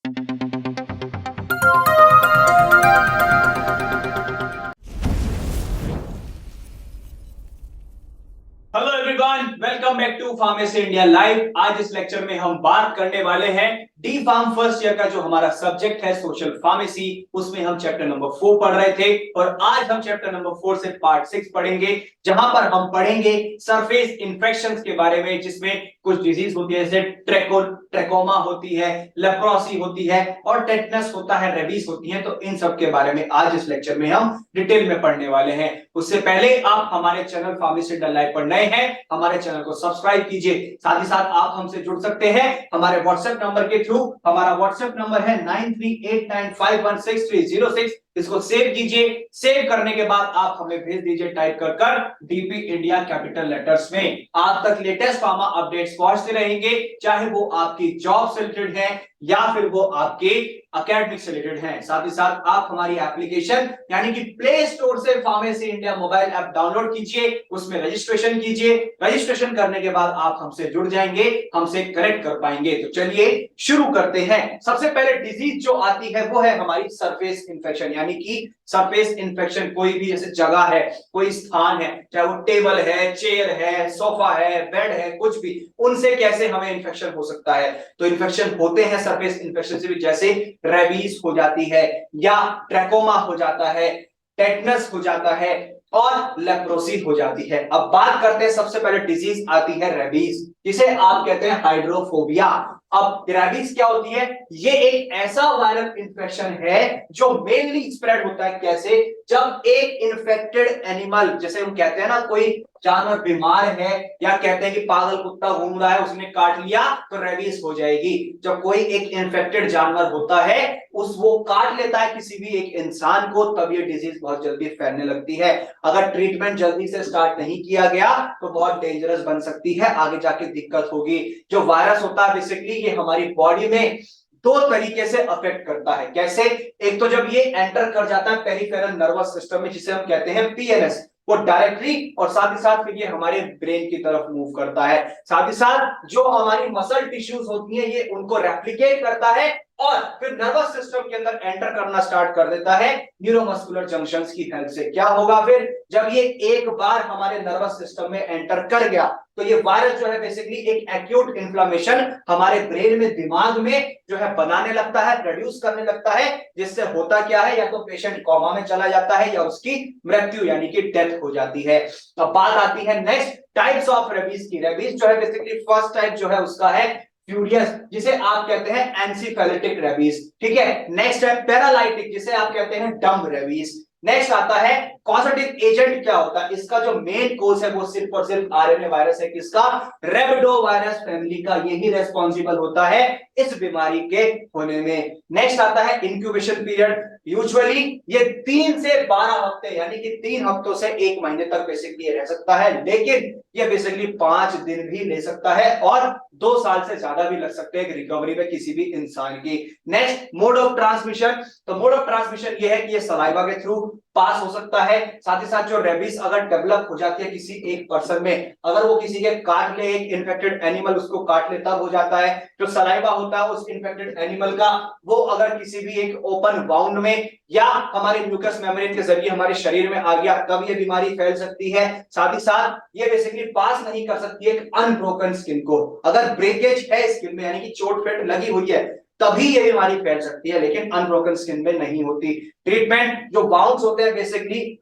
Hello everyone, welcome back to pharmacy India live. आज इस lecture में हम बात करने वाले हैं डी फार्म फर्स्ट ईयर का जो हमारा सब्जेक्ट है सोशल फार्मेसी, उसमें हम चैप्टर नंबर 4 पढ़ रहे थे और आज हम चैप्टर नंबर 4 से पार्ट 6 पढ़ेंगे, जहां पर हम पढ़ेंगे सरफेस इंफेक्शंस के बारे में, जिसमें कुछ डिजीज होती है जैसे ट्रेकोमा होती है, लेप्रोसी होती है और टेटनस होता है, रेबीज होती है। तो इन सब के बारे में आज इस लेक्चर में हम डिटेल में पढ़ने वाले हैं। उससे पहले आप हमारे चैनल फार्मेसी इंडिया लाइव पर नए हैं, हमारे चैनल को सब्सक्राइब कीजिए। साथ ही साथ आप हमसे जुड़ सकते हैं हमारे व्हाट्सएप नंबर के थ्रू। हमारा व्हाट्सएप नंबर है 9389516306। इसको सेव कीजिए। सेव करने के बाद आप हमें भेज दीजिए टाइप कर डीपी इंडिया कैपिटल लेटर्स में। आप तक लेटेस्ट फार्मा अपडेट्स पहुंचते रहेंगे, चाहे वो आपकी जॉब से रिलेटेड है या फिर वो आपके एकेडमिक से रिलेटेड है। साथ ही साथ आप हमारी एप्लीकेशन यानी कि प्ले स्टोर से pharmacy India mobile app download कीजिए, उसमें रजिस्ट्रेशन कीजिए। रजिस्ट्रेशन करने के बाद आप हमसे जुड़ जाएंगे, हमसे कनेक्ट कर पाएंगे। तो चलिए शुरू करते हैं। सबसे पहले डिजीज जो आती है वो है हमारी सरफेस इंफेक्शन, यानी कि सरफेस इंफेक्शन कोई भी जैसे जगह है, कोई स्थान है, चाहे वो टेबल है, चेयर है, सोफा है, बेड है, कुछ भी, उनसे कैसे हमें इंफेक्शन हो सकता है। तो इंफेक्शन होते हैं सरफेस इंफेक्शन से भी, जैसे रेबीज हो जाती है या ट्रैकोमा हो जाता है, टेटनस हो जाता है और लेप्रोसी हो जाती है। अब बात करते हैं, सबसे पहले डिजीज आती है रेबीज, जिसे आप कहते हैं हाइड्रोफोबिया। अब रेबीज क्या होती है? ये एक ऐसा वायरल इन्फेक्शन है जो मेनली स्प्रेड होता है कैसे? जब एक इन्फेक्टेड एनिमल, जैसे हम कहते हैं ना कोई जानवर बीमार है या कहते हैं कि पागल कुत्ता घूम रहा है, उसने काट लिया तो रेबीज हो जाएगी। जब कोई एक इन्फेक्टेड जानवर होता है, वो काट लेता है किसी भी एक इंसान को, तब ये डिजीज बहुत जल्दी फैलने लगती है। अगर ट्रीटमेंट जल्दी से स्टार्ट नहीं किया गया तो बहुत डेंजरस बन सकती है, आगे जाके दिक्कत होगी। जो वायरस होता है बेसिकली ये हमारी बॉडी में दो तरीके से अफेक्ट करता है। कैसे? एक तो जब ये एंटर कर जाता है पेरिफेरल नर्वस सिस्टम में, जिसे हम कहते हैं पीएनएस, वो डायरेक्टली, और साथ ही साथ फिर ये हमारे ब्रेन की तरफ मूव करता है। साथ ही साथ जो हमारी मसल टिश्यूज होती हैं ये उनको रेप्लिकेट करता है और फिर नर्वस सिस्टम के अंदर एंटर करना स्टार्ट कर देता है न्यूरोमस्कुलर जंक्शंस की हेल्प से। क्या होगा फिर? जब ये एक बार हमारे नर्वस सिस्टम में एंटर कर गया तो ये वायरस जो है बेसिकली एक एक्यूट इन्फ्लेमेशन हमारे ब्रेन में, दिमाग में जो है बनाने लगता है, प्रोड्यूस करने लगता है, जिससे होता क्या है, या तो पेशेंट कोमा में चला जाता है या उसकी मृत्यु यानी कि डेथ हो जाती है। तो बात आती है नेक्स्ट टाइप्स ऑफ रेबीज की। रेबीज जो है बेसिकली फर्स्ट टाइप जो है उसका है फ्यूरियस, जिसे आप कहते हैं एंसीफेलिटिक रेबीज। ठीक है। नेक्स्ट है पैरालाइटिक, जिसे आप कहते हैं डम्ब रेबीज। नेक्स्ट आता है कॉजेटिव एजेंट। क्या होता है? इसका जो मेन कोज है वो सिर्फ और सिर्फ आरएनए वायरस है। किसका? रेबिडो वायरस फैमिली का, यही रेस्पॉन्सिबल होता है इस बीमारी के होने में। नेक्स्ट आता है इंक्यूबेशन पीरियड। यूजुअली ये 3 से 12 हफ्ते यानी कि 3 हफ्तों से 1 महीने तक बेसिकली रह सकता है, लेकिन ये बेसिकली 5 दिन भी ले सकता है और 2 साल से ज्यादा भी लग सकते हैं रिकवरी में किसी भी इंसान की। Next mode of transmission. तो मोड ऑफ ट्रांसमिशन ये है कि ये सलाइवा के थ्रू पास हो सकता है। साथ ही साथ जो रेबीज अगर डेवलप हो जाती है किसी एक पर्सन में, अगर वो किसी के काट ले, एक इन्फेक्टेड एनिमल उसको काट ले, तब हो जाता है। जो सलाइवा होता है उस इन्फेक्टेड एनिमल का, वो अगर किसी भी एक ओपन वाउंड में या हमारे म्यूकस मेम्ब्रेन के जरिए हमारे शरीर में आ गया, तब ये बीमारी फैल सकती है। साथ ही साथ ये बेसिकली पास नहीं कर सकती है अनब्रोकन स्किन को। अगर ब्रेकेज है स्किन में यानी कि चोट फेट लगी हुई है, तभी ये बीमारी फैल सकती है, लेकिन अनब्रोकन स्किन में नहीं होती। ट्रीटमेंट जो बाउंस होते हैं बेसिकली,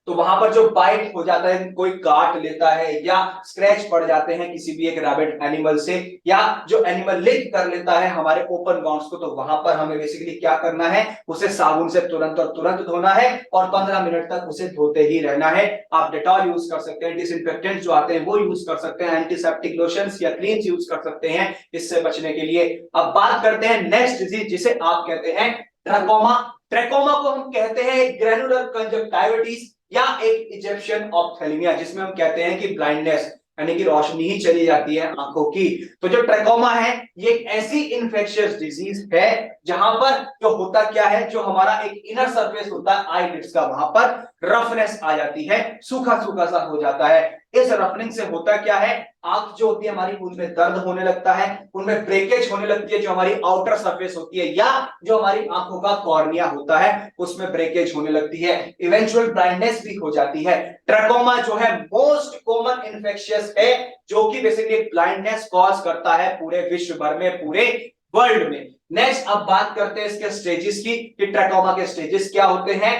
तो वहां पर जो बाइट हो जाता है, कोई काट लेता है या स्क्रैच पड़ जाते हैं किसी भी एक रैबिट एनिमल से, या जो एनिमल लिक कर लेता है हमारे ओपन बाउंड्स को, तो वहां पर हमें बेसिकली क्या करना है, उसे साबुन से तुरंत और तुरंत धोना है और 15 मिनट तक उसे धोते ही रहना है। आप डेटॉल यूज कर सकते हैं, डिसइंफेक्टेंट जो आते हैं वो यूज कर सकते हैं, एंटीसेप्टिक लोशंस या क्रीम्स यूज कर सकते हैं इससे बचने के लिए। अब बात करते हैं नेक्स्ट डिजीज, जिसे आप कहते हैं ट्रैकोमा। ट्रैकोमा को हम कहते हैं ग्रैनुलर कंजक्टिविटिस या एक इजिप्शियन ऑप्थेल्मिया, जिसमें हम कहते हैं कि ब्लाइंडनेस यानी कि रोशनी ही चली जाती है आंखों की। तो जो ट्रैकोमा है ये एक ऐसी इन्फेक्शियस डिजीज है जहां पर जो होता क्या है, जो हमारा एक इनर सरफेस होता है आईलिड्स का, वहां पर रफनेस आ जाती है, सूखा सूखा सा हो जाता है। इस रफनिंग से होता क्या है, आंख जो होती है हमारी उनमें दर्द होने लगता है, उनमें ब्रेकेज होने लगती है, जो हमारी आउटर सरफेस होती है या जो हमारी आंखों का कॉर्निया होता है उसमें ब्रेकेज होने लगती है, इवेंचुअल ब्लाइंडनेस भी हो जाती है। ट्रैकोमा जो है मोस्ट कॉमन इन्फेक्शियस है जो कि बेसिकली ब्लाइंडनेस कॉज करता है पूरे विश्व भर में, पूरे वर्ल्ड में। नेक्स्ट अब बात करते हैं इसके स्टेजेस की कि ट्रैकोमा के स्टेजेस क्या होते हैं।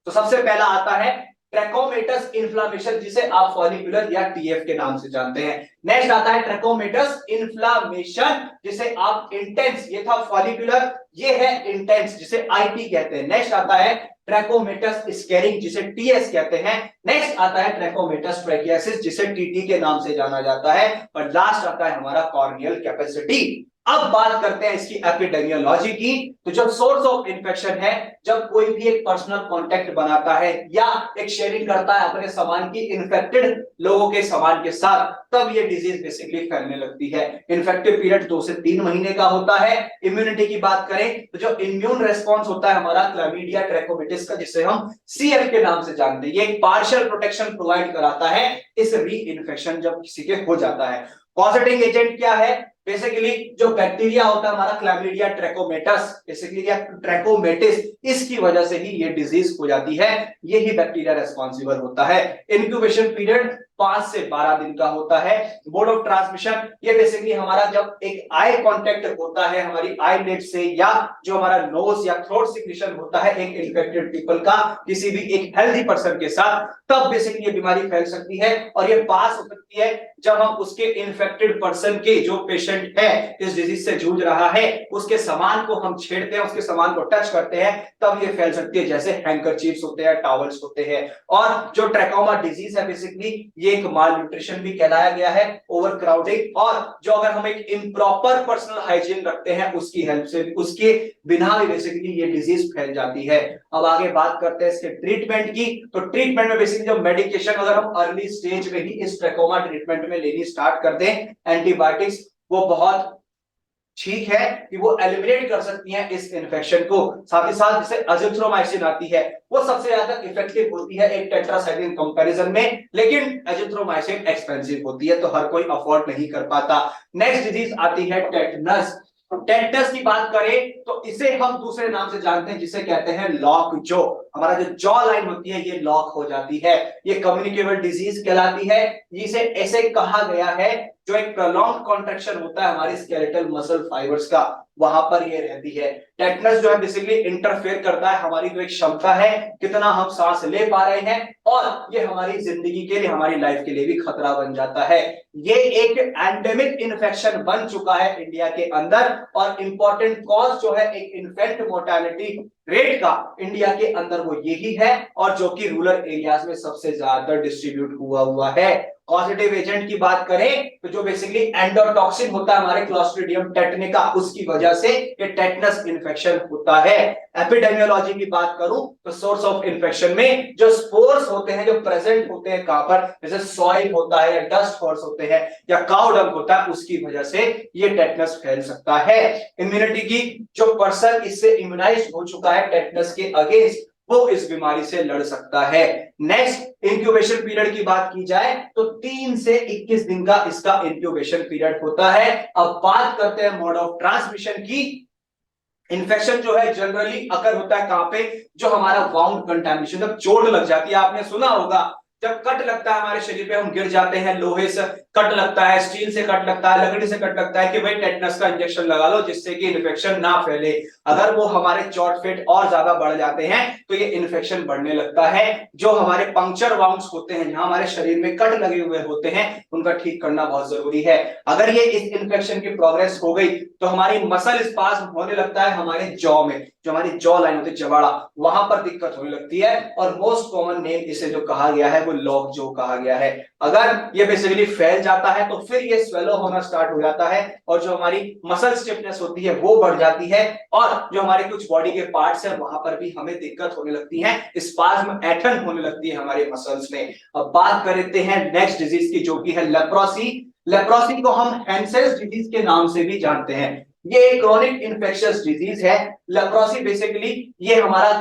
तो सबसे पहला आता है ट्रैकोमेटस इन्फ्लामेशन, जिसे आप फॉलिकुलर या टीएफ के नाम से जानते हैं। नेक्स्ट आता है ट्रैकोमेटस इन्फ्लामेशन, जिसे आप इंटेंस, ये था फॉलिकुलर, ये है इंटेंस जिसे आईटी कहते हैं। नेक्स्ट आता है ट्रैकोमेटस स्केरिंग जिसे टीएस कहते हैं। नेक्स्ट आता है ट्रैकोमेटस ट्रैकियासिस जिसे टीटी के नाम से जाना जाता है। और लास्ट आता है हमारा कॉर्नियल कैपेसिटी। अब बात करते हैं इसकी एपिडेमियोलॉजी की। तो जब सोर्स ऑफ इंफेक्शन है, जब कोई भी एक पर्सनल कांटेक्ट बनाता है या एक शेयरिंग करता है अपने सामान की इन्फेक्टेड लोगों के सामान के साथ, तब ये डिजीज बेसिकली फैलने लगती है। इन्फेक्टिव पीरियड 2 से 3 महीने का होता है। इम्यूनिटी की बात करें तो जो इम्यून रेस्पॉन्स होता है हमारा क्लैमिडिया ट्रैकोमेटिस का, जिसे हम सीएफ के नाम से जानते हैं, ये एक पार्शियल प्रोटेक्शन प्रोवाइड कराता है इस री इन्फेक्शन जब किसी के हो जाता है। पॉजिटिव एजेंट क्या है? बेसिकली जो बैक्टीरिया होता है हमारा क्लैमिडिया ट्रैकोमेटस, बेसिकली या ट्रैकोमेटिस, इसकी वजह से ही ये डिजीज हो जाती है, यही बैक्टीरिया रेस्पॉन्सिबल होता है। इंक्यूबेशन पीरियड 5 से 12 दिन का होता है। मोड ऑफ ट्रांसमिशन, ये बेसिकली हमारा जब एक आई कांटेक्ट होता है हमारी आईलिड से, या जो हमारा नोज या थ्रोट सिक्रीशन होता है एक इन्फेक्टेड पीपल का किसी भी एक हेल्दी पर्सन के साथ, तब बेसिकली ये बीमारी फैल सकती है। और ये पास हो सकती है जब हम उसके इन्फेक्टेड पर्सन के, जो पेशेंट है इस डिजीज से जूझ रहा है, उसके सामान को हम छेड़ते हैं, उसके सामान को टच करते हैं, तब ये फैल सकती है। जैसे हैंकरचीफ्स होते हैं, टॉवल्स होते हैं। और जो ट्रैकोमा डिजीज है बेसिकली ये एक माल न्यूट्रिशन भी कहलाया गया है, ओवर क्राउडिंग, और जो अगर हम एक इम्प्रॉपर पर्सनल हाइजीन रखते हैं उसकी हेल्प से, उसके बिना भी बेसिकली ये डिजीज फैल जाती है। अब आगे बात करते हैं इसके ट्रीटमेंट की। तो ट्रीटमेंट में बेसिकली जो मेडिकेशन अगर हम अर्ली स्टेज में ही इस ट्रैकोमा ट्रीटमेंट में लेनी स्टार्ट कर दें, एंटीबायोटिक्स, वो बहुत ठीक है कि वो एलिमिनेट कर सकती हैं इस इन्फेक्शन को। साथ ही साथ जैसे अजिथ्रोमाइसिन आती है, वो सबसे ज्यादा इफेक्टिव होती है एक टेट्रासाइक्लिन कंपैरिजन में, लेकिन अजिथ्रोमाइसिन एक्सपेंसिव होती है तो हर कोई अफोर्ड नहीं कर पाता। नेक्स्ट डिजीज आती है टेटनस। टेटनस की बात करें तो इसे हम दूसरे नाम से जानते हैं जिसे कहते हैं लॉक जो। हमारा जो जॉ लाइन होती है ये लॉक हो जाती है, ये कम्युनिकेबल डिजीज कहलाती है। जिसे ऐसे कहा गया है जो एक प्रोलॉन्ग कॉन्ट्रैक्शन होता है हमारे स्केलेटल मसल फाइबर्स का, वहां पर ये रहती है। टेटनस जो है बेसिकली इंटरफेयर करता है हमारी जो एक क्षमता है, कितना हम सांस ले पा रहे हैं, और ये हमारी जिंदगी के लिए, हमारी लाइफ के लिए भी खतरा बन जाता है। ये एक एंडेमिक इन्फेक्शन बन चुका है इंडिया के अंदर, और इंपॉर्टेंट कॉज जो है एक इन्फेंट मोर्टेलिटी रेट का इंडिया के अंदर वो यही है, और जो कि रूरल एरियाज में सबसे ज्यादा डिस्ट्रीब्यूट हुआ है। पॉजिटिव एजेंट की बात करें तो जो बेसिकली एंडोटॉक्सिन होता है हमारे क्लोस्ट्रीडियम टेटनिका, उसकी वजह से ये टेटनस इन्फेक्शन होता है। एपिडेमियोलॉजी की बात करूं तो सोर्स ऑफ इन्फेक्शन में जो स्पोर्स होते हैं, जो प्रेजेंट होते हैं कहां पर, जैसे सॉइल होता है या डस्ट स्पोर्स होते हैं या काउ डंग होता है, उसकी वजह से ये टेटनस फैल सकता है। इम्यूनिटी की, जो पर्सन इससे इम्यूनाइज्ड हो चुका है टेटनस के अगेंस्ट, वो इस बीमारी से लड़ सकता है। नेक्स्ट इंक्यूबेशन पीरियड की बात की जाए तो 3 से 21 दिन का इसका इंक्यूबेशन पीरियड होता है। अब बात करते हैं मोड ऑफ ट्रांसमिशन की। इन्फेक्शन जो है जनरली अगर होता है कहां पे, जो हमारा वाउंड कंटामिनेशन, जब चोट लग जाती है, आपने सुना होगा जब कट लगता है हमारे शरीर पे, हम गिर जाते हैं, लोहे से कट लगता है, स्टील से कट लगता है, लकड़ी से कट लगता है कि भाई टेटनस का इंजेक्शन लगा लो जिससे कि इन्फेक्शन ना फैले। अगर वो हमारे चोट फिट और ज्यादा बढ़ जाते हैं तो ये इन्फेक्शन बढ़ने लगता है। जो हमारे पंक्चर वाउंड्स होते हैं, जहां हमारे शरीर में कट लगे हुए होते हैं, उनका ठीक करना बहुत जरूरी है। अगर ये इस इन्फेक्शन की प्रोग्रेस हो गई तो हमारी मसल स्पाज्म होने लगता है हमारे जॉ में, जो हमारी जॉ लाइन होती है, जबाड़ा, वहां पर दिक्कत होने लगती है। और मोस्ट कॉमन नेम इसे जो कहा गया है वो लॉक जो कहा गया है। अगर ये बेसिकली फैल जाता है तो फिर ये स्वेलो होना स्टार्ट हो जाता है, और जो हमारी मसल स्टिफनेस होती है वो बढ़ जाती है, और जो हमारे कुछ बॉडी के पार्ट्स हैं वहां पर भी हमें दिक्कत होने लगती है, स्पाज्म, ऐठन होने लगती है हमारे मसल्स में। अब बात करते हैं नेक्स्ट डिजीज की, जो कि है लेप्रोसी। लेप्रोसी को हम हैंसेन्स डिजीज के नाम से भी जानते हैं। ये एक क्रॉनिक इन्फेक्शियस डिजीज है। लेप्रोसी बेसिकली ये हमारा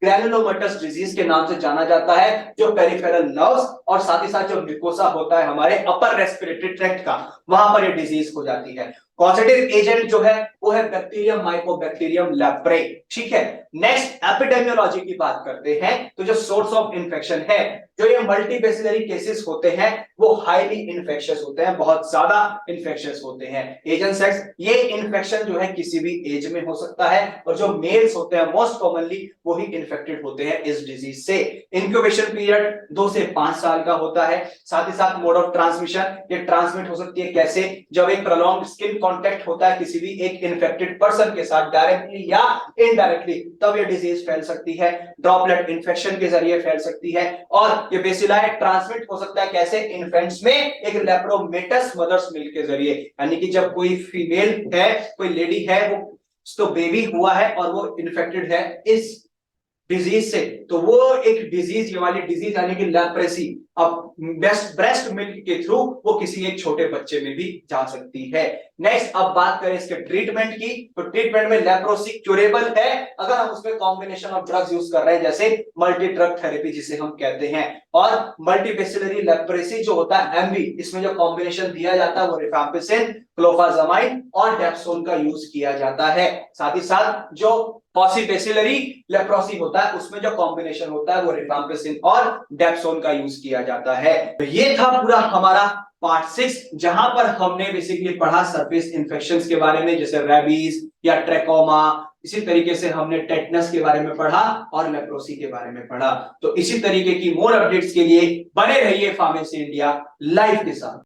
ग्रैनुलोमेटस डिजीज के नाम से जाना जाता है, जो पेरिफेरल नर्व्स और साथ ही साथ जो म्यूकोसा होता है हमारे अपर रेस्पिरेटरी ट्रैक्ट का, वहां पर ये डिजीज हो जाती है। कॉजेटिव एजेंट जो है वो है बैक्टीरियम माइकोबैक्टीरियम लेप्रे। ठीक है, नेक्स्ट एपिडेमियोलॉजी की बात करते हैं। तो जो सोर्स ऑफ इन्फेक्शन है, जो ये मल्टीबैसिलरी केसेस होते हैं वो हाईली इन्फेक्शियस होते हैं, बहुत ज्यादा इन्फेक्शियस होते हैं। एजेंट सेक्स, ये इन्फेक्शन जो है किसी भी एज में हो सकता है, और जो मेल्स होते हैं मोस्ट कॉमनली वो ही इन्फेक्टेड होते हैं इस डिजीज से। इंक्यूबेशन पीरियड 2 से 5 साल का होता है। साथ ही साथ मोड ऑफ ट्रांसमिशन, ये ट्रांसमिट हो सकती है कैसे, जब एक प्रोलॉन्ग्ड स्किन कांटेक्ट होता है किसी भी एक इन्फेक्टेड पर्सन के साथ डायरेक्टली या इनडायरेक्टली, तब ये डिजीज फैल सकती है। ड्रॉपलेट इन्फेक्शन के जरिए फैल सकती है, और ये बेसिलाई ट्रांसमिट हो सकता है कैसे, इन्फेंट्स में एक लेप्रोमेटस मदर्स मिल्क के जरिए। यानी कि जब कोई फीमेल है, कोई लेडी है, वो तो बेबी हुआ है और वो इन्फेक्टेड है इस डिजीज से, तो वो एक डिजीज, ये वाली डिजीज यानी कि लेप्रेसी, अब ब्रेस्ट मिल्क के थ्रू वो किसी एक छोटे बच्चे में भी जा सकती है। नेक्स्ट, अब बात करें इसके ट्रीटमेंट की, तो ट्रीटमेंट में लेप्रोसी क्यूरेबल है अगर हम उसमें कॉम्बिनेशन ऑफ ड्रग्स यूज कर रहे हैं, जैसे मल्टी ड्रग थेरेपी जिसे हम कहते हैं। और मल्टीबैसिलरी लेप्रेसी जो होता है एमवी, इसमें जो कॉम्बिनेशन दिया जाता है वो रिफैम्पिसिन, क्लोफाजामाइन और डेप्सोन का यूज किया जाता है। साथ ही साथ जो पॉसिबैसिलरी लेप्रोसी होता है उसमें जो कॉम्बिनेशन होता है वो रिफैम्पिसिन और डेप्सोन का यूज किया जाता है। तो ये था पूरा हमारा पार्ट 6, जहां पर हमने बेसिकली पढ़ा सरफेस इंफेक्शंस के बारे में, जैसे रेबीज या ट्रैकोमा। इसी तरीके से हमने टेटनस के बारे में पढ़ा और लेप्रोसी के बारे में पढ़ा। तो इसी तरीके की मोर अपडेट्स के लिए बने रहिए फार्मेसी इंडिया लाइव के साथ।